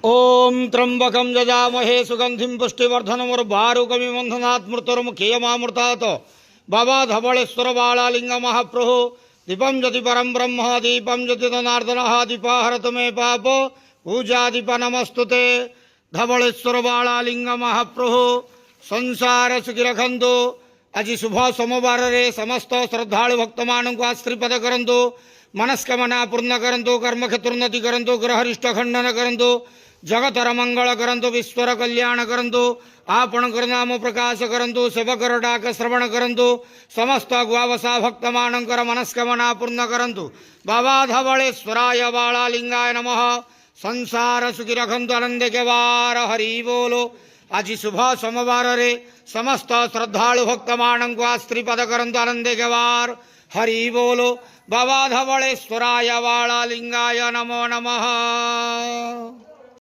ओम त्र्यंबकं यजामहे सुगंधिं पुष्टिवर्धनमुर्वारुकमिबन्धनात् मृत्युर्मुखीयमामृतात् बाबा धवळेश्वर बालालिंग महाप्रभु दीपं ज्योति परं ब्रह्म दीपं ज्योति जनार्दनः दीपाहरत मे पाप पूजा दीप नमस्तुते धवळेश्वर बालालिंग महाप्रभु संसार सुखी रखंतु। आज शुभ सोमवार रे समस्त श्रद्धालु भक्त मानक आश्रीपद करंतु, मनस्कामना पूर्ण करंतु, कर्मक्षेत्रोन्नति करंतु, ग्रहरिष्ट खंडन करंतु, जगतर मंगल करंतु, विश्वर कल्याण करंतु, आपणकर नाम प्रकाश करंतु, सेवकर डाक श्रवण करंतु, समस्त ग्वावसा भक्त मानकर मनस्कामना पूर्ण करंतु। बाबा धवळेश्वराय बालालिंगाय नमः। संसार सुखी रखंतु, आनंद के वार हरि बोलो। आज शुभ सोमवार रे समस्त श्रद्धालु भक्त मानक आश्रीपद करंतु, आनंद के वार हरि बोलो। बाबा धवळेश्वराय बालालिंगाय नमो नमः।